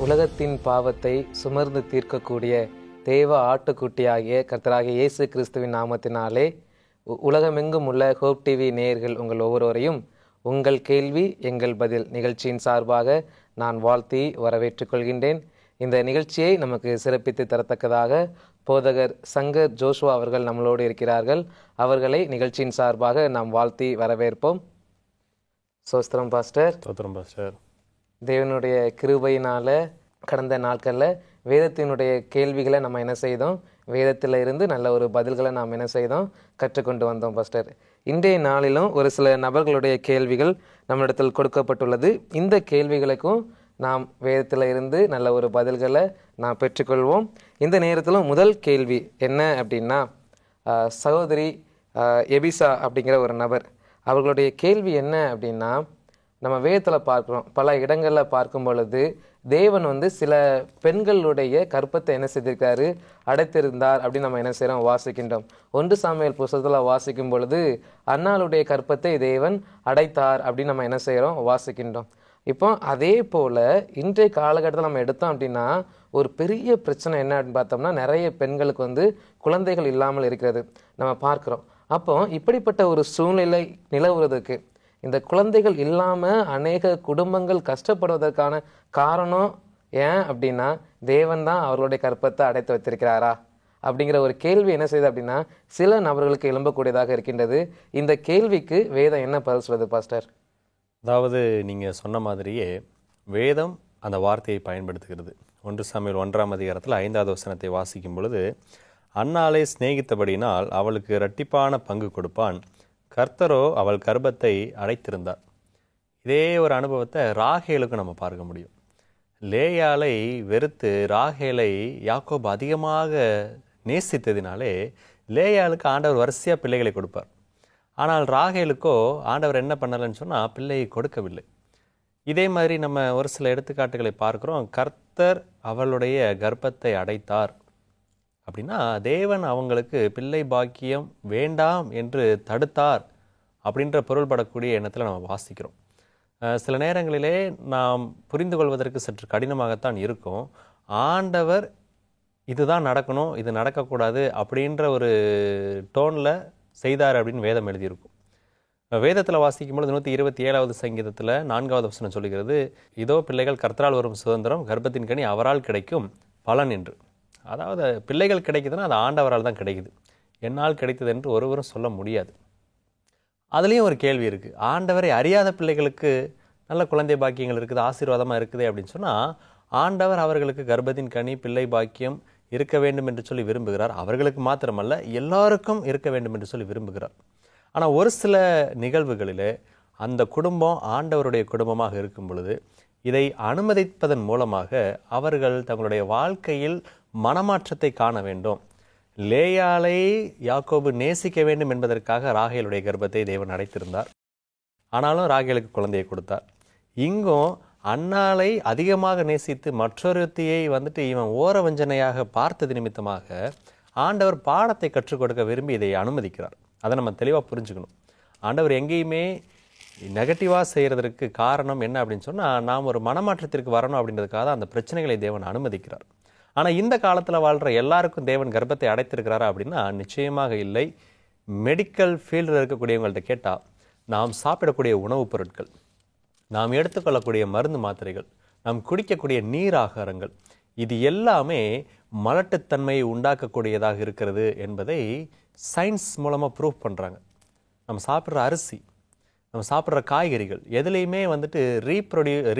உலகத்தின் பாவத்தை சுமர்ந்து தீர்க்கக்கூடிய தேவ ஆட்டுக்குட்டியாகிய கர்த்தராகிய இயேசு கிறிஸ்துவின் நாமத்தினாலே உலகமெங்கும் உள்ள ஹோப் டிவி நேயர்கள் உங்கள் ஒவ்வொருவரையும் உங்கள் கேள்வி எங்கள் பதில் நிகழ்ச்சியின் சார்பாக நான் வாழ்த்தி வரவேற்றுக் கொள்கின்றேன். இந்த நிகழ்ச்சியை நமக்கு சிறப்பித்து தரத்தக்கதாக போதகர் சங்கர் ஜோஷுவா அவர்கள் நம்மளோடு இருக்கிறார்கள். அவர்களை நிகழ்ச்சியின் சார்பாக நாம் வாழ்த்தி வரவேற்போம். சோஸ்திரம் பாஸ்டர். ஸ்தோத்திரம் பாஸ்டர். தேவனுடைய கிருபையினால கடந்த நாட்களில் வேதத்தினுடைய கேள்விகளை நம்ம என்ன செய்தோம், வேதத்தில் இருந்து நல்ல ஒரு பதில்களை நாம் என்ன செய்தோம், கற்றுக்கொண்டு வந்தோம் பாஸ்டர். இன்றைய நாளிலும் ஒரு சில நபர்களுடைய கேள்விகள் நம்மிடத்தில் கொடுக்கப்பட்டுள்ளது. இந்த கேள்விகளுக்கும் நாம் வேதத்தில் இருந்து நல்ல ஒரு பதில்களை நாம் பெற்றுக்கொள்வோம். இந்த நேரத்திலும் முதல் கேள்வி என்ன அப்படின்னா, சகோதரி எபிசா அப்படிங்கிற ஒரு நபர், அவர்களுடைய கேள்வி என்ன அப்படின்னா, நம்ம வேதத்தில் பார்க்குறோம், பல இடங்களில் பார்க்கும் பொழுது தேவன் சில பெண்களுடைய கற்பத்தை என்ன செய்திருக்காரு, அடைத்திருந்தார் அப்படின்னு நம்ம என்ன செய்கிறோம், வாசிக்கின்றோம். 1 சாமுவேல் புத்தகத்தில் வாசிக்கும் பொழுது அன்னாளுடைய கற்பத்தை தேவன் அடைத்தார் அப்படின்னு நம்ம என்ன செய்கிறோம், வாசிக்கின்றோம். இப்போ அதே போல் இன்றைய காலகட்டத்தில் நம்ம எடுத்தோம் அப்படின்னா ஒரு பெரிய பிரச்சனை என்ன அப்படின்னு பார்த்தோம்னா, நிறைய பெண்களுக்கு குழந்தைகள் இல்லாமல் இருக்கிறது நம்ம பார்க்குறோம். அப்போ இப்படிப்பட்ட ஒரு சூழ்நிலை நிலவுறதுக்கு, இந்த குழந்தைகள் இல்லாமல் அநேக குடும்பங்கள் கஷ்டப்படுவதற்கான காரணம் ஏன் அப்படின்னா, தேவன் தான் அவர்களுடைய கற்பத்தை அடைத்து வைத்திருக்கிறாரா அப்படிங்கிற ஒரு கேள்வி என்ன செய்யுது அப்படின்னா சில நபர்களுக்கு எழும்பக்கூடியதாக இருக்கின்றது. இந்த கேள்விக்கு வேதம் என்ன பதில் சொல்லுது பாஸ்டர்? அதாவது நீங்கள் சொன்ன மாதிரியே வேதம் அந்த வார்த்தையை பயன்படுத்துகிறது. 1 சாமுவேல் 1ஆம் அதிகாரத்தில் 5வது வசனத்தை வாசிக்கும் பொழுது, அன்னாளை சிநேகித்தபடியினால் அவளுக்கு இரட்டிப்பான பங்கு கொடுப்பான், கர்த்தரோ அவள் கர்ப்பத்தை அடைத்திருந்தார். இதே ஒரு அனுபவத்தை ராகேலுக்கு நம்ம பார்க்க முடியும். லேயாளை வெறுத்து ராகேலை யாக்கோபு அதிகமாக நேசித்ததினாலே லேயாளுக்கு ஆண்டவர் வரிசையாக பிள்ளைகளை கொடுப்பார். ஆனால் ராகேலுக்கோ ஆண்டவர் என்ன பண்ணலன்னு சொன்னால் பிள்ளையை கொடுக்கவில்லை. இதே மாதிரி நம்ம ஒரு சில எடுத்துக்காட்டுகளை பார்க்குறோம். கர்த்தர் அவளுடைய கர்ப்பத்தை அடைத்தார் அப்படின்னா தேவன் அவங்களுக்கு பிள்ளை பாக்கியம் வேண்டாம் என்று தடுத்தார் அப்படின்ற பொருள்படக்கூடிய எண்ணத்தில் நம்ம வாசிக்கிறோம். சில நேரங்களிலே நாம் புரிந்து கொள்வதற்கு சற்று கடினமாகத்தான் இருக்கும். ஆண்டவர் இதுதான் நடக்கணும், இது நடக்கக்கூடாது அப்படின்ற ஒரு டோனில் செய்தார் அப்படின்னு வேதம் எழுதியிருக்கும். வேதத்தில் வாசிக்கும்போது 127வது சங்கீதத்தில் 4வது வசனம் சொல்லுகிறது, இதோ பிள்ளைகள் கர்த்தரால் வரும் சுதந்திரம், கர்ப்பத்தின் கனி அவரால் கிடைக்கும் பலன் என்று. அதாவது பிள்ளைகள் கிடைக்குதுன்னா அது ஆண்டவரால் தான் கிடைக்குது, என்னால் கிடைத்தது என்று ஒருவரும் சொல்ல முடியாது. அதுலேயும் ஒரு கேள்வி இருக்குது. ஆண்டவரை அறியாத பிள்ளைகளுக்கு நல்ல குழந்தை பாக்கியங்கள் இருக்குது, ஆசீர்வாதமாக இருக்குது அப்படின்னு சொன்னால் ஆண்டவர் அவர்களுக்கு கர்ப்பத்தின் கனி பிள்ளை பாக்கியம் இருக்க வேண்டும் என்று சொல்லி விரும்புகிறார். அவர்களுக்கு மாத்திரமல்ல, எல்லாருக்கும் இருக்க வேண்டும் என்று சொல்லி விரும்புகிறார். ஆனால் ஒரு சில நிகழ்வுகளில் அந்த குடும்பம் ஆண்டவருடைய குடும்பமாக இருக்கும் பொழுது இதை அனுமதிப்பதன் மூலமாக அவர்கள் தங்களுடைய வாழ்க்கையில் மனமாற்றத்தை காண வேண்டும். லேயாளை யாக்கோபு நேசிக்க வேண்டும் என்பதற்காக ராகேலுடைய கர்ப்பத்தை தேவன் அடைத்திருந்தார். ஆனாலும் ராகேலுக்கு குழந்தையை கொடுத்தார். இங்கும் அன்னாளை அதிகமாக நேசித்து மற்றொருத்தியை இவன் ஓர வஞ்சனையாக பார்த்தது நிமித்தமாக ஆண்டவர் பாடத்தை கற்றுக் கொடுக்க விரும்பி இதை அனுமதிக்கிறார். அதை நம்ம தெளிவாக புரிஞ்சுக்கணும். ஆண்டவர் எங்கேயுமே நெகட்டிவாக செய்கிறதற்கு காரணம் என்ன அப்படின்னு சொன்னால், நாம் ஒரு மனமாற்றத்திற்கு வரணும் அப்படின்றதுக்காக அந்த பிரச்சனைகளை தேவன் அனுமதிக்கிறார். ஆனால் இந்த காலத்தில் வாழ்கிற எல்லாருக்கும் தேவன் கர்ப்பத்தை அடைத்திருக்கிறாரா அப்படின்னா நிச்சயமாக இல்லை. மெடிக்கல் ஃபீல்டில் இருக்கக்கூடியவங்கள்ட்ட கேட்டால், நாம் சாப்பிடக்கூடிய உணவுப் பொருட்கள், நாம் எடுத்துக்கொள்ளக்கூடிய மருந்து மாத்திரைகள், நாம் குடிக்கக்கூடிய நீர் ஆகாரங்கள், இது எல்லாமே மலட்டுத்தன்மையை உண்டாக்கக்கூடியதாக இருக்கிறது என்பதை சயின்ஸ் மூலமாக ப்ரூவ் பண்ணுறாங்க. நம்ம சாப்பிட்ற அரிசி, நம்ம சாப்பிட்ற காய்கறிகள் எதுலேயுமே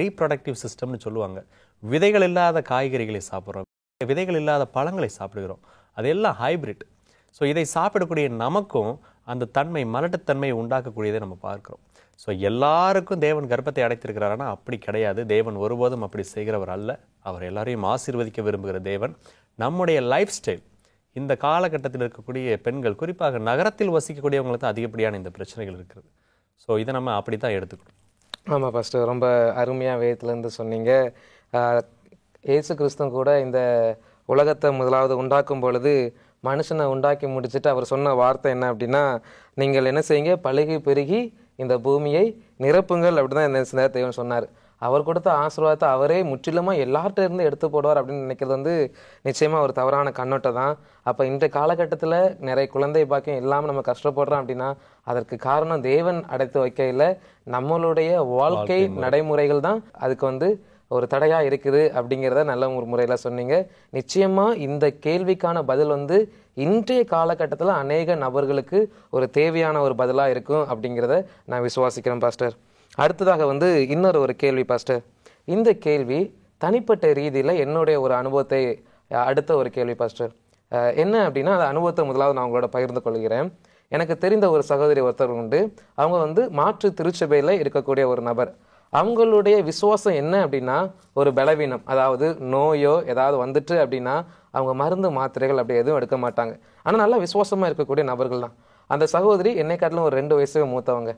ரீப்ரொடக்டிவ் சிஸ்டம்னு சொல்லுவாங்க. விதைகள் இல்லாத காய்கறிகளை சாப்பிட்றோம், விதைகள் இல்லாத பழங்களை சாப்பிடுகிறோம், அதெல்லாம் ஹைபிரிட். ஸோ இதை சாப்பிடக்கூடிய நமக்கும் அந்த தன்மை மலட்டுத்தன்மையை உண்டாக்கக்கூடியதை நம்ம பார்க்குறோம். ஸோ எல்லாருக்கும் தேவன் கர்ப்பத்தை அடைத்திருக்கிறாருன்னா அப்படி கிடையாது. தேவன் ஒருபோதும் அப்படி செய்கிறவர் அல்ல. அவர் எல்லாரையும் ஆசீர்வதிக்க விரும்புகிற தேவன். நம்முடைய லைஃப் ஸ்டைல், இந்த காலகட்டத்தில் இருக்கக்கூடிய பெண்கள், குறிப்பாக நகரத்தில் வசிக்கக்கூடியவங்களுக்கு தான் அதிகப்படியான இந்த பிரச்சனைகள் இருக்கிறது. ஸோ இதை நம்ம அப்படி தான் எடுத்துக்கணும். ஆமாம் பாஸ்டர், ரொம்ப அருமையாக வேதத்துலேருந்து சொன்னீங்க. இயேசு கிறிஸ்து கூட இந்த உலகத்தை முதலாவது உண்டாக்கும் பொழுது மனுஷனை உண்டாக்கி முடிச்சுட்டு அவர் சொன்ன வார்த்தை என்ன அப்படின்னா, நீங்கள் என்ன செய்யுங்க, பலுகி பெருகி இந்த பூமியை நிரப்புங்கள் அப்படி தான் என்ன தேவன் சொன்னார். அவர் கொடுத்த ஆசீர்வாதத்தை அவரே முற்றிலுமாக எல்லார்ட்ட இருந்து எடுத்து போடுவார் அப்படின்னு நினைக்கிறது வந்து நிச்சயமாக ஒரு தவறான கண்ணோட்டம் தான். அப்போ இன்றைய காலகட்டத்தில் நிறைய குழந்தை பாக்கியம் இல்லாமல் நம்ம கஷ்டப்படுறோம் அப்படின்னா அதற்கு காரணம் தேவன் அடைத்து வைக்கையில் நம்மளுடைய வாழ்க்கை நடைமுறைகள் தான் அதுக்கு வந்து ஒரு தடையா இருக்குது அப்படிங்கிறத நல்ல ஒரு முறையில் சொன்னீங்க. நிச்சயமா இந்த கேள்விக்கான பதில் வந்து இன்றைய காலகட்டத்தில் அநேக நபர்களுக்கு ஒரு தேவையான ஒரு பதிலாக இருக்கும் அப்படிங்கிறத நான் விசுவாசிக்கிறேன் பாஸ்டர். அடுத்ததாக வந்து இன்னொரு ஒரு கேள்வி பாஸ்டர். இந்த கேள்வி தனிப்பட்ட ரீதியில் என்னுடைய ஒரு அனுபவத்தை அடுத்த ஒரு கேள்வி பாஸ்டர். என்ன அப்படின்னா அந்த அனுபவத்தை முதலாவது நான் உங்களோட பகிர்ந்து கொள்கிறேன். எனக்கு தெரிந்த ஒரு சகோதரி ஒருத்தர் உண்டு. அவங்க வந்து மாற்று திருச்சபையில் இருக்கக்கூடிய ஒரு நபர். அவங்களுடைய விசுவாசம் என்ன அப்படின்னா ஒரு பலவீனம், அதாவது நோயோ ஏதாவது வந்துட்டு அப்படின்னா அவங்க மருந்து மாத்திரைகள் அப்படி எதுவும் எடுக்க மாட்டாங்க. ஆனால் நல்லா விசுவாசமாக இருக்கக்கூடிய நபர்கள் தான். அந்த சகோதரி என்னை காட்டிலும் ஒரு 2 வயசுக்கு மூத்தவங்க.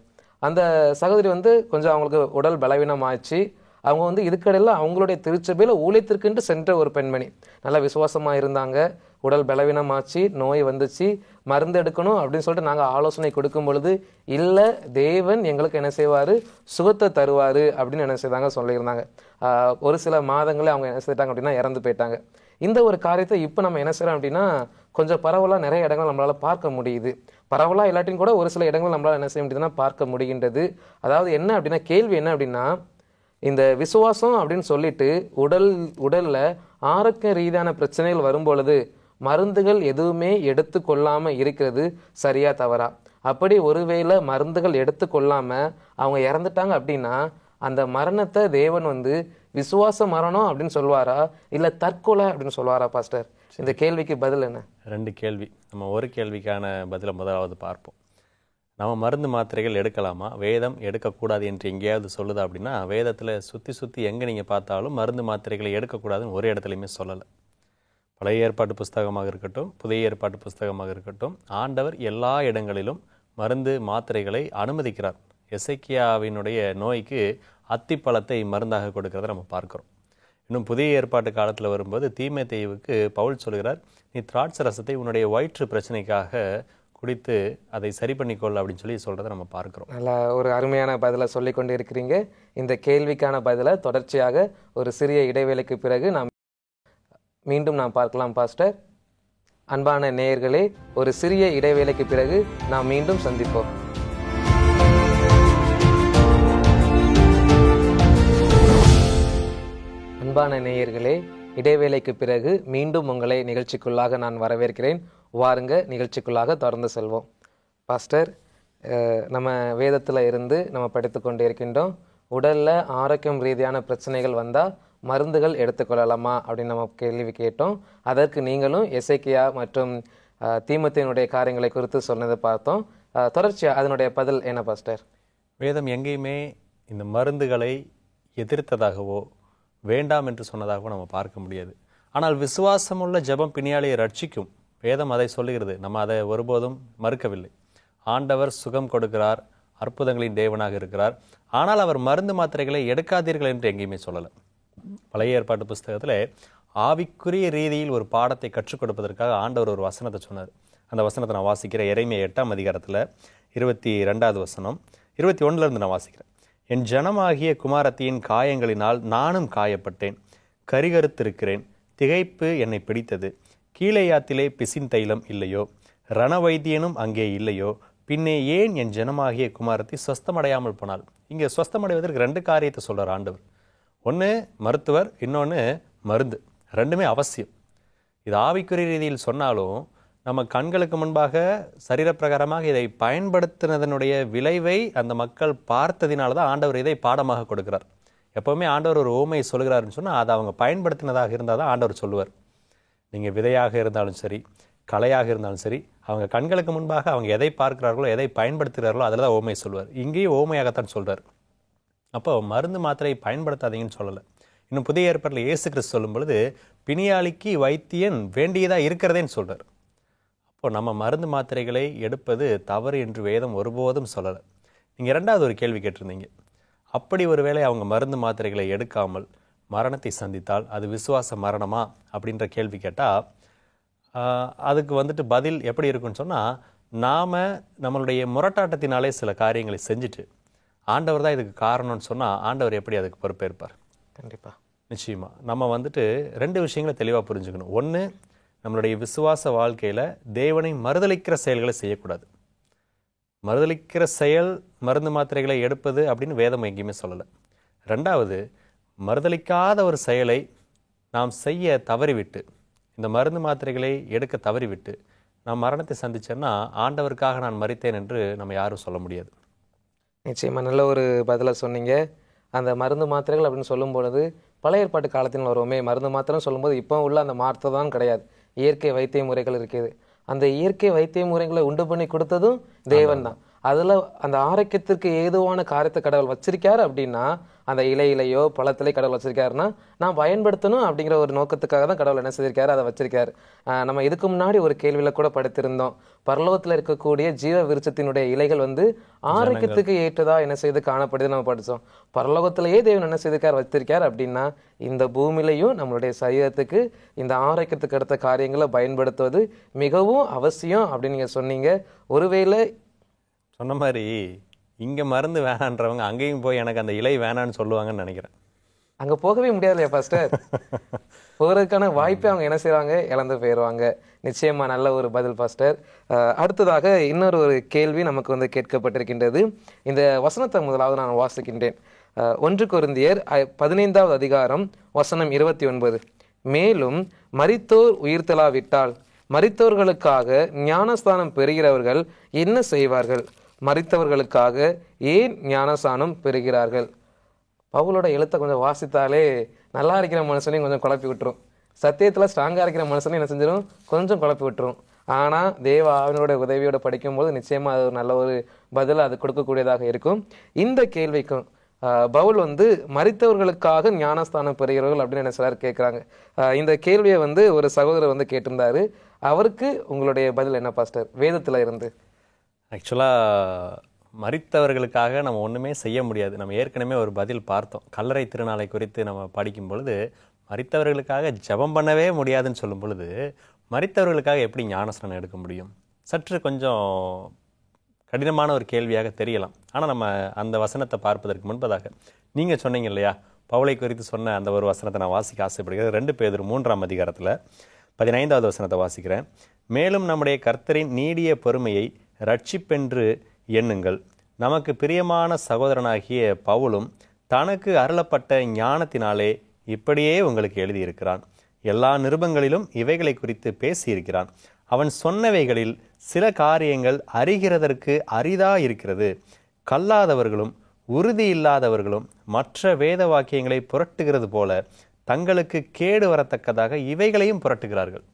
அந்த சகோதரி வந்து கொஞ்சம் அவங்களுக்கு உடல் பலவீனம் ஆச்சு. அவங்க வந்து இதுக்கடையில் அவங்களுடைய திருச்சபையில் ஊழியத்திற்குன்ட்டு சென்ற ஒரு பெண்மணி. நல்லா விசுவாசமாக இருந்தாங்க. உடல் பலவீனமாச்சு, நோய் வந்துச்சு, மருந்து எடுக்கணும் அப்படின்னு சொல்லிட்டு நாங்கள் ஆலோசனை கொடுக்கும் பொழுது இல்லை, தேவன் எங்களுக்கு என்ன செய்வார், சுகத்தை தருவார் அப்படின்னு என்ன செய்தாங்க சொல்லியிருந்தாங்க. ஒரு சில மாதங்களே அவங்க என்ன செய்தாங்க அப்படின்னா இறந்து போயிட்டாங்க. இந்த ஒரு காரியத்தை இப்போ நம்ம என்ன செய்கிறோம் அப்படின்னா கொஞ்சம் பரவலாக நிறைய இடங்கள் நம்மளால் பார்க்க முடியுது. பரவலாக இல்லாட்டியும் கூட ஒரு சில இடங்கள் நம்மளால் என்ன செய்ய முடியுதுன்னா பார்க்க முடிகின்றது. அதாவது என்ன அப்படின்னா கேள்வி என்ன அப்படின்னா இந்த விசுவாசம் அப்படின்னு சொல்லிட்டு உடல்ல ஆரோக்கிய ரீதியான பிரச்சனைகள் வரும்பொழுது மருந்துகள் எதுவுமே எடுத்து கொள்ளாம இருக்கிறது சரியா தவறா? அப்படி ஒருவேளை மருந்துகள் எடுத்து கொள்ளாம அவங்க இறந்துட்டாங்க அப்படின்னா அந்த மரணத்தை தேவன் வந்து விசுவாச மரணம் அப்படின்னு சொல்லுவாரா இல்ல தற்கொலை அப்படின்னு சொல்லுவாரா பாஸ்டர்? இந்த கேள்விக்கு பதில் என்ன? 2 கேள்வி. நம்ம ஒரு கேள்விக்கான பதிலை முதலாவது பார்ப்போம். நம்ம மருந்து மாத்திரைகள் எடுக்கலாமா, வேதம் எடுக்கக்கூடாது என்று எங்கேயாவது சொல்லுதா அப்படின்னா வேதத்தில் சுற்றி எங்கே நீங்கள் பார்த்தாலும் மருந்து மாத்திரைகளை எடுக்கக்கூடாதுன்னு ஒரு இடத்துலையுமே சொல்லலை. பழைய ஏற்பாட்டு புஸ்தகமாக இருக்கட்டும், புதிய ஏற்பாட்டு புஸ்தகமாக இருக்கட்டும், ஆண்டவர் எல்லா இடங்களிலும் மருந்து மாத்திரைகளை அனுமதிக்கிறார். எசேக்கியாவினுடைய நோய்க்கு அத்திப்பழத்தை மருந்தாக கொடுக்கறத நம்ம பார்க்குறோம். இன்னும் புதிய ஏற்பாட்டு காலத்தில் வரும்போது தீமோத்தேயுவுக்கு பவுல் சொல்கிறார், நீ திராட்சை ரசத்தை உன்னுடைய வயிற்று பிரச்சனைக்காக குடித்து அதை சரி பண்ணிக்கொள்ள அப்படின்னு சொல்லி சொல்கிறத நம்ம பார்க்குறோம். நல்லா ஒரு அருமையான பதிலை சொல்லி கொண்டு இருக்கிறீங்க. இந்த கேள்விக்கான பதிலை தொடர்ச்சியாக ஒரு சிறிய இடைவேளைக்கு பிறகு மீண்டும் நாம் பார்க்கலாம் பாஸ்டர். அன்பான நேயர்களே, ஒரு சிறிய இடைவேளைக்கு பிறகு நாம் மீண்டும் சந்திப்போம். அன்பான நேயர்களே, இடைவேளைக்கு பிறகு மீண்டும் உங்களை நிகழ்ச்சிக்குள்ளாக நான் வரவேற்கிறேன். வாருங்க, நிகழ்ச்சிக்குள்ளாக தொடர்ந்து செல்வோம். பாஸ்டர், நம்ம வேதத்தில் இருந்து நம்ம படித்து கொண்டு இருக்கின்றோம். உடலில் ஆரோக்கியம் ரீதியான பிரச்சனைகள் வந்தால் மருந்துகள் எடுத்துக்கொள்ளலாமா அப்படின்னு நம்ம கேள்வி கேட்டோம். அதற்கு நீங்களும் எசேக்கியா மற்றும் தீமோத்தேயுனுடைய காரியங்களை குறித்து சொன்னதை பார்த்தோம். தொடர்ச்சியாக அதனுடைய பதில் என்ன பாஸ்டர்? வேதம் எங்கேயுமே இந்த மருந்துகளை எதிர்த்ததாகவோ வேண்டாம் என்று சொன்னதாகவோ நம்ம பார்க்க முடியாது. ஆனால் விசுவாசமுள்ள ஜெபம் பிணியாளியை ரட்சிக்கும், வேதம் அதை சொல்லுகிறது. நம்ம அதை ஒருபோதும் மறுக்கவில்லை. ஆண்டவர் சுகம் கொடுக்கிறார், அற்புதங்களின் தேவனாக இருக்கிறார். ஆனால் அவர் மருந்து மாத்திரைகளை எடுக்காதீர்கள் என்று எங்கேயுமே சொல்லலை. பழைய ஏற்பாட்டு புஸ்தகத்தில் ஆவிக்குரிய ரீதியில் ஒரு பாடத்தை கற்றுக் கொடுப்பதற்காக ஆண்டவர் ஒரு வசனத்தை சொன்னார். அந்த வசனத்தை நான் வாசிக்கிறேன். எரேமியா 8ஆம் அதிகாரத்தில் 22வது வசனம், 21லேருந்து நான் வாசிக்கிறேன். என் ஜனமாகிய குமாரத்தியின் காயங்களினால் நானும் காயப்பட்டேன், கரிகருத்திருக்கிறேன், திகைப்பு என்னை பிடித்தது. கீலேயாத்திலே பிசின் தைலம் இல்லையோ, ரணவைத்தியனும் அங்கே இல்லையோ, பின்னே ஏன் என் ஜனமாகிய குமாரத்தி சொஸ்தமடையாமல் போனாள்? இங்கே சொஸ்தமடைவதற்கு 2 காரியத்தை சொல்கிறார் ஆண்டவர். ஒன்று மருத்துவர், இன்னொன்று மருந்து. 2மே அவசியம். இது ஆவிக்குரிய ரீதியில் சொன்னாலும் நம்ம கண்களுக்கு முன்பாக சரீரப்பிரகாரமாக இதை பயன்படுத்தினதனுடைய விளைவை அந்த மக்கள் பார்த்ததினால தான் ஆண்டவர் இதை பாடமாக கொடுக்கிறார். எப்போவுமே ஆண்டவர் ஒரு ஓமையை சொல்கிறாருன்னு சொன்னால் அதை அவங்க பயன்படுத்தினதாக இருந்தால் தான் ஆண்டவர் சொல்லுவார். நீங்கள் விதையாக இருந்தாலும் சரி, கலையாக இருந்தாலும் சரி, அவங்க கண்களுக்கு முன்பாக அவங்க எதை பார்க்கிறார்களோ, எதை பயன்படுத்துகிறார்களோ அதில் தான் ஓமையை சொல்வார். இங்கேயும் ஓமையாகத்தான் சொல்கிறார். அப்போ மருந்து மாத்திரை பயன்படுத்தாதீங்கன்னு சொல்லலை. இன்னும் புதிய ஏற்பாட்டில் இயேசு கிறிஸ்து சொல்லும் பொழுது பிணியாளிக்கு வைத்தியன் வேண்டியதாக இருக்கிறதேன்னு சொல்கிறார். அப்போ நம்ம மருந்து மாத்திரைகளை எடுப்பது தவறு என்று வேதம் ஒருபோதும் சொல்லலை. நீங்கள் 2வது ஒரு கேள்வி கேட்டிருந்தீங்க. அப்படி ஒருவேளை அவங்க மருந்து மாத்திரைகளை எடுக்காமல் மரணத்தை சந்தித்தால் அது விசுவாச மரணமா அப்படின்ற கேள்வி கேட்டால் அதுக்கு பதில் எப்படி இருக்குன்னு சொன்னால், நாம் நம்மளுடைய முரட்டாட்டத்தினாலே சில காரியங்களை செஞ்சுட்டு ஆண்டவர் தான் இதுக்கு காரணம்னு சொன்னால் ஆண்டவர் எப்படி அதுக்கு பொறுப்பேற்பார்? கண்டிப்பாக. நிச்சயமாக நம்ம வந்துட்டு 2 விஷயங்களை தெளிவாக புரிஞ்சுக்கணும். ஒன்று, நம்மளுடைய விசுவாச வாழ்க்கையில் தேவனை மறுதலிக்கிற செயல்களை செய்யக்கூடாது. மறுதலிக்கிற செயல் மருந்து மாத்திரைகளை எடுப்பது அப்படின்னு வேதம் எங்கேயுமே சொல்லலை. 2வது, மறுதலிக்காத ஒரு செயலை நாம் செய்ய தவறிவிட்டு, இந்த மருந்து மாத்திரைகளை எடுக்க தவறிவிட்டு நான் மரணத்தை சந்திச்சேன்னா ஆண்டவருக்காக நான் மரித்தேன் என்று நம்ம யாரும் சொல்ல முடியாது. நிச்சயமாக நல்ல ஒரு பதிலை சொன்னீங்க. அந்த மருந்து மாத்திரைகள் அப்படின்னு சொல்லும் பொழுது பழைய ஏற்பாட்டு காலத்தில் வருவோமே, மருந்து மாத்திரைன்னு சொல்லும்போது இப்போ உள்ள அந்த மாற்றம் தான் கிடையாது. இயற்கை வைத்திய முறைகள் இருக்குது. அந்த இயற்கை வைத்திய முறைகளை உண்டு பண்ணி கொடுத்ததும் தேவன் தான். அதில் அந்த ஆரோக்கியத்திற்கு ஏதுவான காரியத்தை கடவுள் வச்சிருக்காரு அப்படின்னா, அந்த இலையிலையோ பழத்திலே கடவுள் வச்சிருக்காருன்னா நான் பயன்படுத்தணும் அப்படிங்கிற ஒரு நோக்கத்துக்காக தான் கடவுள் என்ன செய்திருக்காரு, அதை வச்சிருக்காரு. நம்ம இதுக்கு முன்னாடி ஒரு கேள்வியில் கூட படித்திருந்தோம். பரலோகத்தில் இருக்கக்கூடிய ஜீவ விருட்சத்தினுடைய இலைகள் ஆரோக்கியத்துக்கு ஏற்றதா என்ன செய்து காணப்படுது நம்ம படித்தோம். பரலோகத்திலேயே தேவன் என்ன செய்திருக்கார், வச்சிருக்கார் அப்படின்னா இந்த பூமியிலையும் நம்மளுடைய சரீரத்துக்கு இந்த ஆரோக்கியத்துக்கு அடுத்த காரியங்களை பயன்படுத்துவது மிகவும் அவசியம் அப்படின்னு நீங்கள் சொன்னீங்க. ஒருவேளை சொன்ன மாதிரி இங்கே மருந்து வேணான்றவங்க அங்கேயும் போய் எனக்கு அந்த இலை வேணான்னு சொல்லுவாங்கன்னு நினைக்கிறேன். அங்கே போகவே முடியாது இல்லையா பாஸ்டர்? போகிறதுக்கான வாய்ப்பை அவங்க என்ன செய்வாங்க, இழந்து போயிடுவாங்க. நிச்சயமாக நல்ல ஒரு பதில் பாஸ்டர். அடுத்ததாக இன்னொரு கேள்வி நமக்கு கேட்கப்பட்டிருக்கின்றது. இந்த வசனத்தை முதலாவது நான் வாசிக்கின்றேன். 1 கொரிந்தியர் 15வது அதிகாரம் வசனம் 29. மேலும் மரித்தோர் உயிர்த்தெழாவிட்டால் மரித்தவர்களுக்காக ஞானஸ்தானம் பெறுகிறவர்கள் என்ன செய்வார்கள்? மரித்தவர்களுக்காக ஏன் ஞானஸ்தானம் பெறுகிறார்கள்? பவுலோட எழுத்தை கொஞ்சம் வாசித்தாலே நல்லா இருக்கிற மனுஷனையும் கொஞ்சம் குழப்பி விட்டுரும். சத்தியத்தில் ஸ்ட்ராங்காக இருக்கிற மனுஷனையும் என்ன செஞ்சிடும், கொஞ்சம் குழப்பி விட்டுரும். ஆனால் தேவ ஆவினோட உதவியோடு படிக்கும்போது நிச்சயமாக அது ஒரு நல்ல ஒரு பதில் அது கொடுக்கக்கூடியதாக இருக்கும். இந்த கேள்விக்கும் பவுல் மரித்தவர்களுக்காக ஞானஸ்தானம் பெறுகிறவர்கள் அப்படின்னு என்ன சிலர் கேட்குறாங்க. இந்த கேள்வியை ஒரு சகோதரர் கேட்டிருந்தாரு. அவருக்கு உங்களுடைய பதில் என்ன பாஸ்டர், வேதத்தில் இருந்து? ஆக்சுவலாக மரித்தவர்களுக்காக நம்ம ஒன்றுமே செய்ய முடியாது. நம்ம ஏற்கனவே ஒரு பதில் பார்த்தோம். கல்லறை திருநாளை குறித்து நம்ம படிக்கும் பொழுது மரித்தவர்களுக்காக ஜெபம் பண்ணவே முடியாதுன்னு சொல்லும் பொழுது மரித்தவர்களுக்காக எப்படி ஞானஸ்நானம் எடுக்க முடியும்? சற்று கொஞ்சம் கடினமான ஒரு கேள்வியாக தெரியலாம். ஆனால் நம்ம அந்த வசனத்தை பார்ப்பதற்கு முன்பதாக நீங்கள் சொன்னீங்க இல்லையா, பவுலை குறித்து சொன்ன அந்த ஒரு வசனத்தை நான் வாசிக்க ஆசைப்படுகிறேன். 2 பேதுரு 3ஆம் அதிகாரத்தில் 15வது வசனத்தை வாசிக்கிறேன். மேலும் நம்முடைய கர்த்தரின் நீடிய பொறுமையை ரட்சிப்பென்று எண்ணுங்கள். நமக்கு பிரியமான சகோதரனாகிய பவுலும் தனக்கு அருளப்பட்ட ஞானத்தினாலே இப்படியே உங்களுக்கு எழுதியிருக்கிறான். எல்லா நிருபங்களிலும் இவைகளை குறித்து பேசியிருக்கிறான். அவன் சொன்னவைகளில் சில காரியங்கள் அறிகிறதற்கு அரிதா இருக்கிறது. கல்லாதவர்களும் உறுதி இல்லாதவர்களும் மற்ற வேத வாக்கியங்களை புரட்டுகிறது போல தங்களுக்கு கேடு வரத்தக்கதாக இவைகளையும் புரட்டுகிறார்கள்.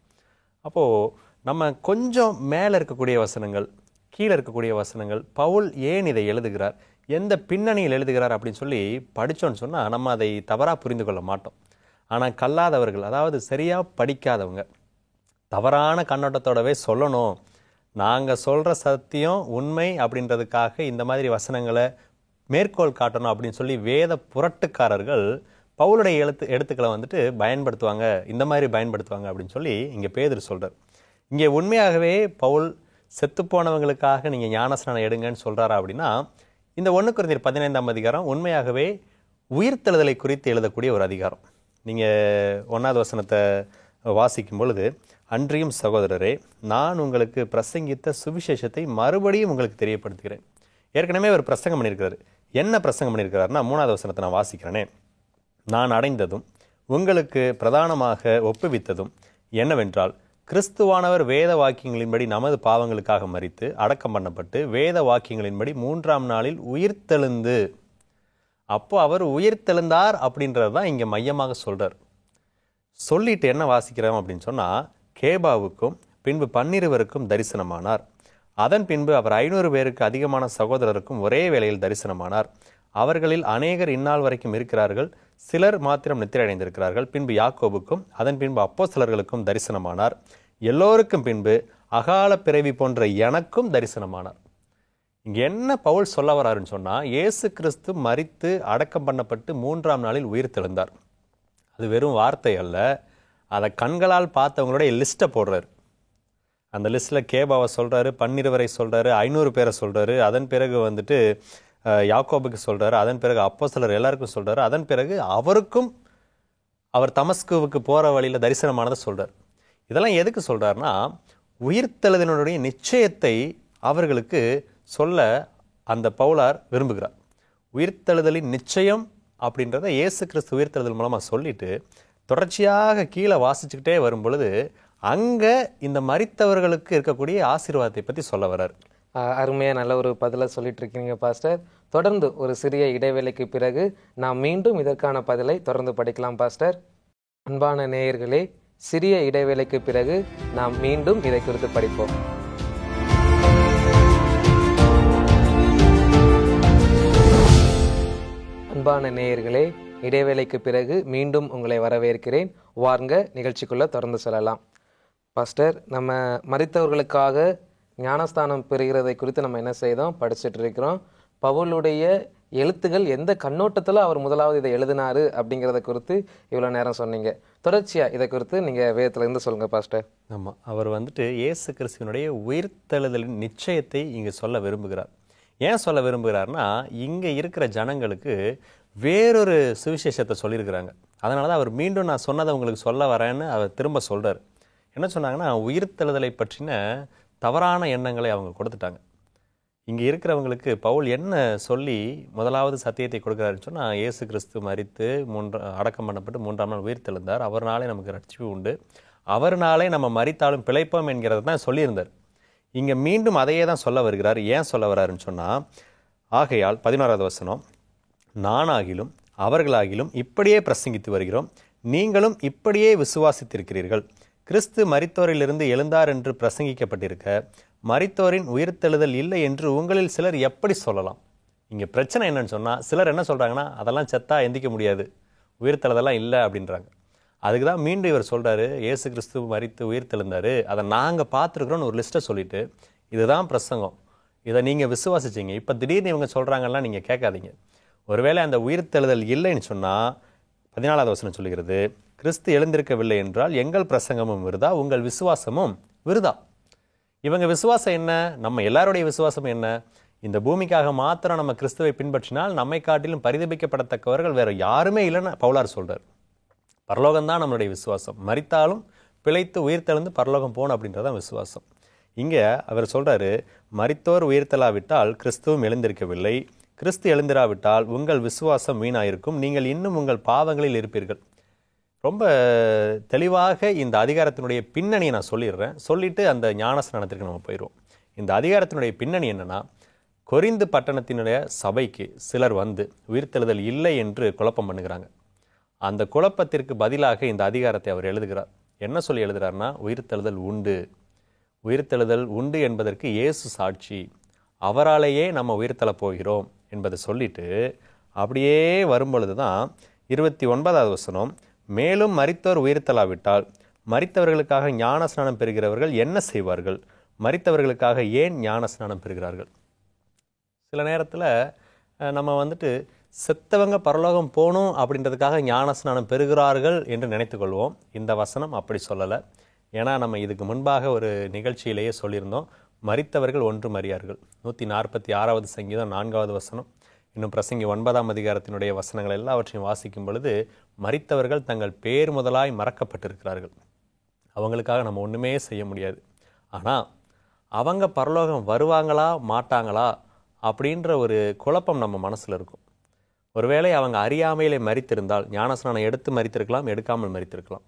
அப்போது நம்ம கொஞ்சம் மேலே இருக்கக்கூடிய வசனங்கள், கீழே இருக்கக்கூடிய வசனங்கள், பவுல் ஏன் இதை எழுதுகிறார், எந்த பின்னணியில் எழுதுகிறார் அப்படின்னு சொல்லி படித்தோன்னு சொன்னால் நம்ம அதை தவறாக புரிந்து கொள்ள மாட்டோம். ஆனால் கல்லாதவர்கள், அதாவது சரியாக படிக்காதவங்க, தவறான கண்ணோட்டத்தோடவே சொல்லணும், நாங்கள் சொல்கிற சத்தியம் உண்மை அப்படின்றதுக்காக இந்த மாதிரி வசனங்களை மேற்கோள் காட்டணும் அப்படின்னு சொல்லி வேத புரட்டுக்காரர்கள் பவுலுடைய எழுத்துக்களை பயன்படுத்துவாங்க, இந்த மாதிரி பயன்படுத்துவாங்க அப்படின்னு சொல்லி இங்கே பேதுரு சொல்கிறார். இங்கே உண்மையாகவே பவுல் செத்துப்போனவங்களுக்காக நீங்கள் ஞானஸ்நானம் எடுங்கன்னு சொல்கிறாரா அப்படின்னா, இந்த 1 கொரிந்தியர் 15ஆம் அதிகாரம் உண்மையாகவே உயிர்த்தெழுதலை குறித்து எழுதக்கூடிய ஒரு அதிகாரம். நீங்கள் 1வது வசனத்தை வாசிக்கும் பொழுது, அன்றியும் சகோதரரே, நான் உங்களுக்கு பிரசங்கித்த சுவிசேஷத்தை மறுபடியும் உங்களுக்கு தெரியப்படுத்துகிறேன். ஏற்கனவே ஒரு பிரசங்கம் பண்ணியிருக்கிறார். என்ன பிரசங்கம் பண்ணியிருக்கிறாருன்னா 3வது வசனத்தை நான் வாசிக்கிறேனே, நான் அடைந்ததும் உங்களுக்கு பிரதானமாக ஒப்புவித்ததும் என்னவென்றால், கிறிஸ்துவானவர் வேத வாக்கியங்களின்படி நமது பாவங்களுக்காக மரித்து அடக்கம் பண்ணப்பட்டு வேத வாக்கியங்களின்படி 3ஆம் நாளில் உயிர்த்தெழுந்து, அப்போ அவர் உயிர்த்தெழுந்தார் அப்படின்றது தான் இங்கே மையமாக சொல்கிறார். சொல்லிட்டு என்ன வாசிக்கிறோம் அப்படின்னு சொன்னால், கேபாவுக்கும் பின்பு 12 தரிசனமானார். அதன் பின்பு அவர் 500 பேருக்கு அதிகமான சகோதரருக்கும் ஒரே வேளையில் தரிசனமானார். அவர்களில் அநேகர் இந்நாள் வரைக்கும் இருக்கிறார்கள், சிலர் மாத்திரம் நித்திரை அடைந்திருக்கிறார்கள். பின்பு யாக்கோபுக்கும் அதன் பின்பு அப்போஸ்தலர்களுக்கும் தரிசனமானார். எல்லோருக்கும் பின்பு அகால பிறவி போன்ற எனக்கும் தரிசனமானார். இங்கே என்ன பவுல் சொல்ல வராருன்னு சொன்னால், இயேசு கிறிஸ்து மரித்து அடக்கம் பண்ணப்பட்டு 3ஆம் நாளில் உயிர்த்தெழுந்தார். அது வெறும் வார்த்தை அல்ல, அதை கண்களால் பார்த்தவங்களுடைய லிஸ்ட்டை போடுறாரு. அந்த லிஸ்ட்டில் கேபாவை சொல்கிறாரு, 12 சொல்கிறாரு, 500 பேரை சொல்கிறாரு. அதன் பிறகு யாக்கோபுக்கு சொல்கிறாரு, அதன் பிறகு அப்போஸ்தலர் எல்லாருக்கும் சொல்கிறாரு, அதன் பிறகு அவருக்கும் அவர் தமஸ்குவுக்கு போகிற வழியில் தரிசனமானதை சொல்கிறார். இதெல்லாம் எதுக்கு சொல்கிறாருன்னா, உயிர்த்தெழுதலினுடைய நிச்சயத்தை அவர்களுக்கு சொல்ல அந்த பவுலார் விரும்புகிறார். உயிர்த்தெழுதலின் நிச்சயம் அப்படின்றத இயேசு கிறிஸ்து உயிர்த்தெழுதல் மூலமாக சொல்லிட்டு தொடர்ச்சியாக கீழே வாசிச்சுக்கிட்டே வரும் பொழுது அங்கே இந்த மரித்தவர்களுக்கு இருக்கக்கூடிய ஆசீர்வாதத்தை பற்றி சொல்ல வர்றார். அருமையாக நல்ல ஒரு பதிலை சொல்லிட்டு இருக்கீங்க பாஸ்டர். தொடர்ந்து ஒரு சிறிய இடைவேளைக்கு பிறகு நாம் மீண்டும் இதற்கான பதிலை தொடர்ந்து படிக்கலாம் பாஸ்டர். அன்பான நேயர்களே, சிறிய இடைவேளைக்கு பிறகு நாம் மீண்டும் இதை குறித்து படிப்போம். அன்பான நேயர்களே, இடைவேளைக்கு பிறகு மீண்டும் உங்களை வரவேற்கிறேன். வாருங்க, நிகழ்ச்சிக்குள்ளே தொடர்ந்து செல்லலாம். பாஸ்டர், நம்ம மரித்தவர்களுக்காக ஞானஸ்தானம் பெறுகிறதை குறித்து நம்ம என்ன செய்தோம், படிச்சுட்டு இருக்கிறோம். பவுலுடைய எழுத்துகள் எந்த கண்ணோட்டத்தில் அவர் முதலாவது இதை எழுதினாரு அப்படிங்கிறத குறித்து இவ்வளோ நேரம் சொன்னீங்க. தொடர்ச்சியாக இதை குறித்து நீங்கள் வேதத்திலேருந்து சொல்லுங்கள் பாஸ்டர். ஆமாம், அவர் இயேசு கிறிஸ்துவனுடைய உயிர்த்தெழுதலின் நிச்சயத்தை இங்கே சொல்ல விரும்புகிறார். ஏன் சொல்ல விரும்புகிறார்னா, இங்கே இருக்கிற ஜனங்களுக்கு வேறொரு சுவிசேஷத்தை சொல்லியிருக்கிறாங்க. அதனால தான் அவர் மீண்டும் நான் சொன்னதை உங்களுக்கு சொல்ல வரேன்னு அவர் திரும்ப சொல்கிறார். என்ன சொன்னாங்கன்னா, உயிர்த்தெழுதலை பற்றின தவறான எண்ணங்களை அவங்க கொடுத்துட்டாங்க. இங்கே இருக்கிறவங்களுக்கு பவுல் என்ன சொல்லி முதலாவது சத்தியத்தை கொடுக்குறாருன்னு சொன்னால், இயேசு கிறிஸ்து மரித்து அடக்கம் பண்ணப்பட்டு 3ஆம் நாள் உயிர்த்தெழுந்தார், அவர்னாலே நமக்கு ரட்சிப்பு உண்டு, அவர்னாலே நம்ம மரித்தாலும் பிழைப்போம் என்கிறத தான் சொல்லியிருந்தார். இங்கே மீண்டும் அதையே தான் சொல்ல வருகிறார். ஏன் சொல்ல வர்றாருன்னு சொன்னால், ஆகையால் 11வது வசனம், நானாகிலும் அவர்களாகிலும் இப்படியே பிரசங்கித்து வருகிறோம், நீங்களும் இப்படியே விசுவாசித்திருக்கிறீர்கள். கிறிஸ்து மரித்தோரிலிருந்து எழுந்தார் என்று பிரசங்கிக்கப்பட்டிருக்க, மரித்தோரின் உயிர்த்தெழுதல் இல்லை என்று உங்களில் சிலர் எப்படி சொல்லலாம்? இங்கே பிரச்சனை என்னன்னு சொன்னால், சிலர் என்ன சொல்கிறாங்கன்னா, அதெல்லாம் செத்தா எந்திக்க முடியாது, உயிர்த்தெழுதெல்லாம் இல்லை அப்படின்றாங்க. அதுக்கு தான் மீண்டும் இவர் சொல்கிறாரு, இயேசு கிறிஸ்து மரித்து உயிர்த்தெழுந்தார், அதை நாங்கள் பார்த்துருக்குறோன்னு ஒரு லிஸ்ட்டை சொல்லிவிட்டு, இதுதான் பிரசங்கம், இதை நீங்கள் விசுவாசிச்சிங்க, இப்போ திடீர்னு இவங்க சொல்கிறாங்கலாம் நீங்கள் கேட்காதீங்க. ஒருவேளை அந்த உயிர்த்தெழுதல் இல்லைன்னு சொன்னால் 14வது வசனம் சொல்லுகிறது, கிறிஸ்து எழுந்திருக்கவில்லை என்றால் எங்கள் பிரசங்கமும் விருதா, உங்கள் விசுவாசமும் விருதா. இவங்க விசுவாசம் என்ன? நம்ம எல்லாருடைய விசுவாசம் என்ன? இந்த பூமிக்காக மாத்திரம் நம்ம கிறிஸ்துவை பின்பற்றினால் நம்மை காட்டிலும் பரிதபிக்கப்படத்தக்கவர்கள் வேறு யாருமே இல்லைன்னு பவுலார் சொல்கிறார். பரலோகம்தான் நம்மளுடைய விசுவாசம். மரித்தாலும் பிழைத்து உயிர்த்தெழுந்து பரலோகம் போகணும் அப்படின்றதான் விசுவாசம். இங்கே அவர் சொல்கிறாரு, மரித்தோர் உயிர்த்தெழாவிட்டால் கிறிஸ்துவும் எழுந்திருக்கவில்லை, கிறிஸ்து எழுந்திராவிட்டால் உங்கள் விசுவாசம் வீணாயிருக்கும், நீங்கள் இன்னும் உங்கள் பாவங்களில் இருப்பீர்கள். ரொம்ப தெளிவாக இந்த அதிகாரத்தினுடைய பின்னணியை நான் சொல்லிடுறேன். சொல்லிவிட்டு அந்த ஞானஸ்நானத்திற்கு நம்ம போயிடுவோம். இந்த அதிகாரத்தினுடைய பின்னணி என்னென்னா, கொரிந்து பட்டணத்தினுடைய சபைக்கு சிலர் உயிர்த்தெழுதல் இல்லை என்று குழப்பம் பண்ணுகிறாங்க. அந்த குழப்பத்திற்கு பதிலாக இந்த அதிகாரத்தை அவர் எழுதுகிறார். என்ன சொல்லி எழுதுகிறார்னா, உயிர்த்தெழுதல் உண்டு, உயிர்த்தெழுதல் உண்டு என்பதற்கு இயேசு சாட்சி, அவராலேயே நம்ம உயிர்த்தெழப் போகிறோம் என்பதை சொல்லிட்டு அப்படியே வரும்பொழுது தான் 29வது வசனம், மேலும் மரித்தோர் உயிர்த்தெழாவிட்டால் மரித்தவர்களுக்காக ஞான ஸ்நானம் பெறுகிறவர்கள் என்ன செய்வார்கள்? மரித்தவர்களுக்காக ஏன் ஞான ஸ்நானம் பெறுகிறார்கள்? சில நேரத்தில் நம்ம செத்தவங்க பரலோகம் போகணும் அப்படின்றதுக்காக ஞான ஸ்நானம் பெறுகிறார்கள் என்று நினைத்து கொள்வோம். இந்த வசனம் அப்படி சொல்லலை. ஏன்னா நம்ம இதுக்கு முன்பாக ஒரு நிகழ்ச்சியிலேயே சொல்லியிருந்தோம், மரித்தவர்கள் ஒன்றும் அறியார்கள். 146வது சங்கீதம் 4வது வசனம், இன்னும் பிரசங்கி 9ஆம் அதிகாரத்தினுடைய வசனங்கள் எல்லாவற்றையும் வாசிக்கும் பொழுது, மரித்தவர்கள் தங்கள் பேர் முதலாய் மறக்கப்பட்டிருக்கிறார்கள், அவங்களுக்காக நம்ம ஒன்றுமே செய்ய முடியாது. ஆனால் அவங்க பரலோகம் வருவாங்களா மாட்டாங்களா அப்படின்ற ஒரு குழப்பம் நம்ம மனசில் இருக்கும். ஒருவேளை அவங்க அறியாமையிலே மரித்திருந்தால், ஞானஸ்நானம் எடுத்து மரித்திருக்கலாம், எடுக்காமல் மரித்திருக்கலாம்.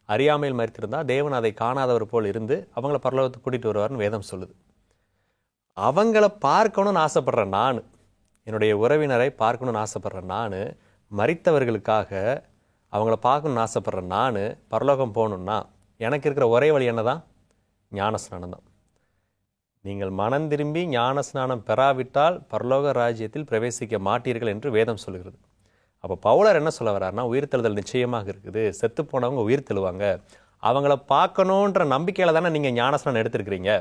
அறியாமையில் மரித்திருந்தால் தேவன் அதை காணாதவர் போல் இருந்து அவங்கள பரலோகத்துக்கு கூட்டிகிட்டு வருவார்னு வேதம் சொல்லுது. அவங்கள பார்க்கணும்னு ஆசைப்படுறேன் நான், என்னுடைய உறவினரை பார்க்கணுன்னு ஆசைப்பட்றேன் நான், மரித்தவர்களுக்காக அவங்கள பார்க்கணுன்னு ஆசைப்பட்றேன் நான், பரலோகம் போகணுன்னா எனக்கு இருக்கிற ஒரே வழி என்ன தான்? ஞானஸ்நானம் தான். நீங்கள் மனம் திரும்பி ஞானஸ்நானம் பெறாவிட்டால் பரலோக ராஜ்யத்தில் பிரவேசிக்க மாட்டீர்கள் என்று வேதம் சொல்லுகிறது. அப்போ பவுலர் என்ன சொல்ல வர்றாருன்னா, உயிர்த்தெழுதல் நிச்சயமாக இருக்குது, செத்து போனவங்க உயிர்த்தெழுவாங்க, அவங்கள பார்க்கணுன்ற நம்பிக்கையில் தானே நீங்கள் ஞானஸ்நானம் எடுத்திருக்கிறீங்க.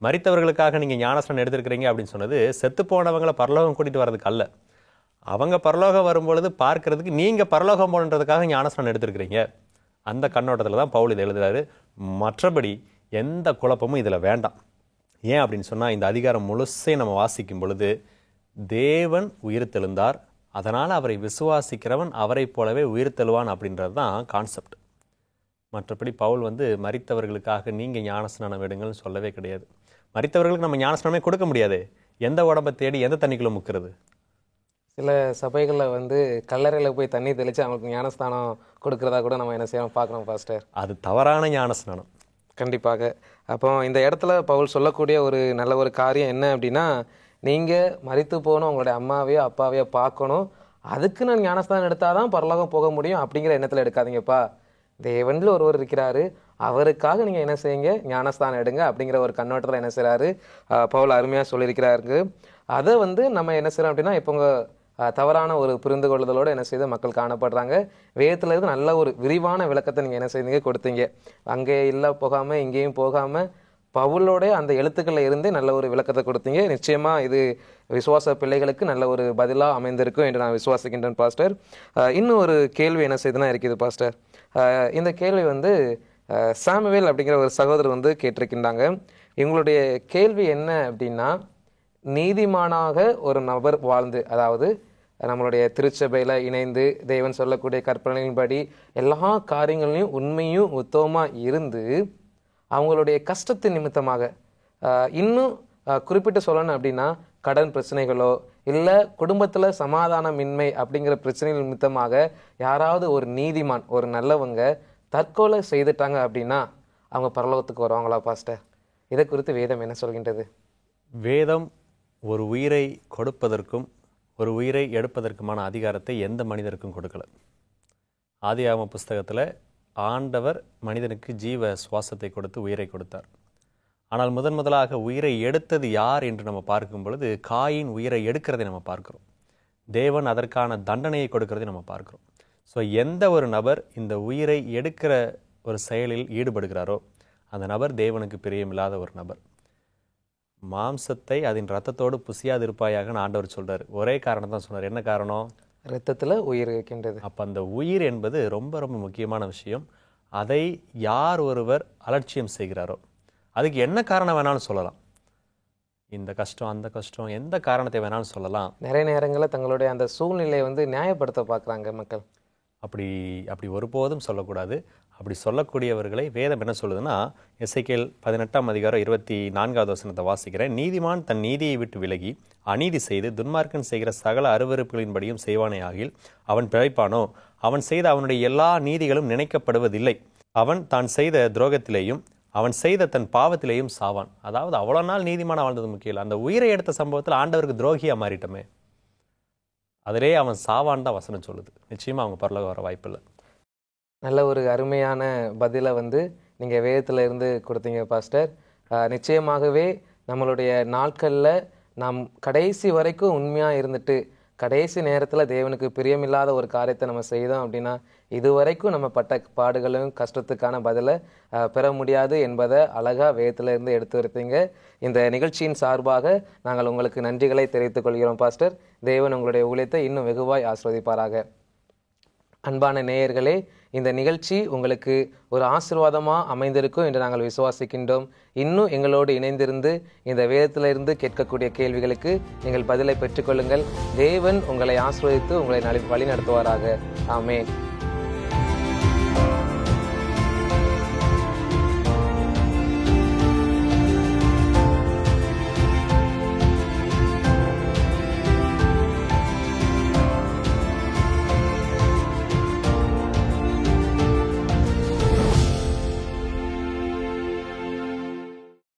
மரித்தவர்களுக்காக நீங்கள் ஞானஸ்நானம் எடுத்திருக்கிறீங்க அப்படின்னு சொன்னது செத்து போனவங்களை பரலோகம் கூட்டிகிட்டு வர்றதுக்கு அல்ல. அவங்க பரலோகம் வரும்பொழுது பார்க்கறதுக்கு நீங்கள் பரலோகம் போகணுன்றதுக்காக ஞானஸ்நானம் எடுத்திருக்கிறீங்க. அந்த கண்ணோட்டத்தில் தான் பவுல் இதை எழுதுறாரு. மற்றபடி எந்த குழப்பமும் இதில் வேண்டாம். ஏன் அப்படின்னு சொன்னால், இந்த அதிகாரம் முழுசை நம்ம வாசிக்கும் பொழுது தேவன் உயிர்த்தெழுந்தார், அதனால் அவரை விசுவாசிக்கிறவன் அவரை போலவே உயிர்த்தெழுவான் அப்படின்றது தான் கான்செப்ட். மற்றபடி பவுல் மரித்தவர்களுக்காக நீங்கள் ஞானஸ்நானம் எடுங்கள்னு சொல்லவே கிடையாது. மரித்தவர்களுக்கு நம்ம ஞானஸ்நானமே கொடுக்க முடியாது. எந்த உடம்பை தேடி எந்த தண்ணிக்குள்ளே முக்கிறது? சில சபைகளில் கல்லறையில் போய் தண்ணி தெளித்து அவங்களுக்கு ஞானஸ்தானம் கொடுக்குறதா கூட நம்ம என்ன செய்யணும் பார்க்குறோம் பாஸ்டர். அது தவறான ஞானஸ்நானம். கண்டிப்பாக. அப்போ இந்த இடத்துல பவுல் சொல்லக்கூடிய ஒரு நல்ல ஒரு காரியம் என்ன அப்படின்னா, நீங்கள் மரித்து போகணும், உங்களுடைய அம்மாவையோ அப்பாவையோ பார்க்கணும், அதுக்கு நான் ஞானஸ்தானம் எடுத்தால் தான் பரலோகம் போக முடியும் அப்படிங்கிற எண்ணத்தில் எடுக்காதீங்கப்பா. தேவனில் ஒருவர் இருக்கிறாரு, அவருக்காக நீங்கள் என்ன செய்யுங்க, ஞானஸ்தானம் எடுங்க அப்படிங்கிற ஒரு கண்ணோட்டத்தில் என்ன செய்கிறாரு பவுல் அருமையாக சொல்லியிருக்கிறாரு. அதை நம்ம என்ன செய்கிறோம் அப்படின்னா, இப்போ தவறான ஒரு புரிந்து கொள்ளுதலோடு என்ன செய்து மக்கள் காணப்படுறாங்க. வேதத்தில் இருந்து நல்ல ஒரு விரிவான விளக்கத்தை நீங்கள் என்ன செய்தீங்க, கொடுத்தீங்க. அங்கே இல்லை போகாமல் இங்கேயும் போகாமல் பவுலோட அந்த எழுத்துக்களில் இருந்தே நல்ல ஒரு விளக்கத்தை கொடுத்தீங்க. நிச்சயமாக இது விசுவாச பிள்ளைகளுக்கு நல்ல ஒரு பதிலாக அமைந்திருக்கும் என்று நான் விசுவாசிக்கின்றேன் பாஸ்டர். இன்னும் ஒரு கேள்வி என்ன செய்துனா இருக்குது பாஸ்டர். இந்த கேள்வி சாமுவேல் அப்படிங்கிற ஒரு சகோதரர் கேட்டிருக்கின்றாங்க. இவங்களுடைய கேள்வி என்ன அப்படின்னா, நீதிமானாக ஒரு நபர் வாழ்ந்து, அதாவது நம்மளுடைய திருச்சபையில் இணைந்து தேவன் சொல்லக்கூடிய கற்பனையின்படி எல்லா காரியங்களையும் உண்மையும் உத்தமமாக இருந்து அவங்களுடைய கஷ்டத்தின் நிமித்தமாக இன்னும் குறிப்பிட்டு சொல்லணும் அப்படின்னா கடன் பிரச்சனைகளோ இல்லை குடும்பத்தில் சமாதானமின்மை அப்படிங்கிற பிரச்சனைகள் நிமித்தமாக யாராவது ஒரு நீதிமான், ஒரு நல்லவங்க தற்கொலை செய்துட்டாங்க அப்படின்னா அவங்க பரலோகத்துக்கு வருவாங்களா பாஸ்டர்? இதை குறித்து வேதம் என்ன சொல்கின்றது? வேதம் ஒரு உயிரை கொடுப்பதற்கும் ஒரு உயிரை எடுப்பதற்குமான அதிகாரத்தை எந்த மனிதருக்கும் கொடுக்கல. ஆதியாகம புஸ்தகத்தில் ஆண்டவர் மனிதனுக்கு ஜீவ சுவாசத்தை கொடுத்து உயிரை கொடுத்தார். ஆனால் முதலாக உயிரை எடுத்தது யார் என்று நம்ம பார்க்கும் பொழுது காயின் உயிரை எடுக்கிறதை நம்ம பார்க்கிறோம். தேவன் அதற்கான தண்டனையை கொடுக்கிறதை நம்ம பார்க்கிறோம். ஸோ எந்த ஒரு நபர் இந்த உயிரை எடுக்கிற ஒரு செயலில் ஈடுபடுகிறாரோ அந்த நபர் தேவனுக்கு பிரியமில்லாத ஒரு நபர். மாம்சத்தை அதன் ரத்தத்தோடு புசியாது இருப்பாயாகன்னு ஆண்டவர் சொல்றாரு. ஒரே காரணம் தான் சொன்னார். என்ன காரணம்? ரத்தத்தில் உயிர் இருக்கின்றது. அப்போ அந்த உயிர் என்பது ரொம்ப ரொம்ப முக்கியமான விஷயம். அதை யார் ஒருவர் அலட்சியம் செய்கிறாரோ அதுக்கு என்ன காரணம் வேணாலும் சொல்லலாம். இந்த கஷ்டம் அந்த கஷ்டம் எந்த காரணத்தை வேணாலும் சொல்லலாம். நிறைய நேரங்களில் தங்களுடைய அந்த சூழ்நிலையை நியாயப்படுத்த பார்க்குறாங்க மக்கள். அப்படி ஒருபோதும் சொல்லக்கூடாது. அப்படி சொல்லக்கூடியவர்களை வேதம் என்ன சொல்லுதுன்னா, எசேக்கியேல் 18ஆம் அதிகாரம் 24வது வசனத்தை வாசிக்கிறேன். நீதிமான் தன் நீதியை விட்டு விலகி அநீதி செய்து துன்மார்க்கன் செய்கிற சகல அருவருப்புகளின்படியும் செய்வானே ஆகில் அவன் பிழைப்பானோ? அவன் செய்த அவனுடைய எல்லா நீதிகளும் நினைக்கப்படுவதில்லை. அவன் தான் செய்த துரோகத்திலேயும் அவன் செய்த தன் பாவத்திலேயும் சாவான். அதாவது அவ்வளோ நாள் நீதிமான வாழ்ந்தது முக்கியம் இல்லை. அந்த உயிரை எடுத்த சம்பவத்தில் ஆண்டவருக்கு துரோகியா மாறிட்டோமே, அதிலே அவன் சாவான் தான் வசனம் சொல்லுது. நிச்சயமாக அவங்க பரலோகம் வர வாய்ப்பில்லை. நல்ல ஒரு அருமையான பதிலை நீங்கள் வேதத்தில் இருந்து கொடுத்தீங்க பாஸ்டர். நிச்சயமாகவே நம்மளுடைய நாட்களில் நாம் கடைசி வரைக்கும் உண்மையாக இருந்துட்டு கடைசி நேரத்தில் தேவனுக்கு பிரியமில்லாத ஒரு காரியத்தை நம்ம செய்தோம் அப்படின்னா இதுவரைக்கும் நம்ம பட்ட பாடுகளும் கஷ்டத்துக்கான பதிலை பெற முடியாது என்பதை அழகாக வேதத்தில் இருந்து எடுத்து வருத்தீங்க. இந்த நிகழ்ச்சியின் சார்பாக நாங்கள் உங்களுக்கு நன்றிகளை தெரிவித்துக் கொள்கிறோம் பாஸ்டர். தேவன் உங்களுடைய ஊழியத்தை இன்னும் வெகுவாய் ஆசீர்வதிப்பாராக. அன்பான நேயர்களே, இந்த நிகழ்ச்சி உங்களுக்கு ஒரு ஆசீர்வாதமாக அமைந்திருக்கும் என்று நாங்கள் விசுவாசிக்கின்றோம். இன்னும் எங்களோடு இணைந்திருந்து இந்த வேதத்திலிருந்து கேட்கக்கூடிய கேள்விகளுக்கு நீங்கள் பதிலை பெற்றுக்கொள்ளுங்கள். தேவன் உங்களை ஆசீர்வதித்து உங்களை வழி நடத்துவாராக. ஆமென்.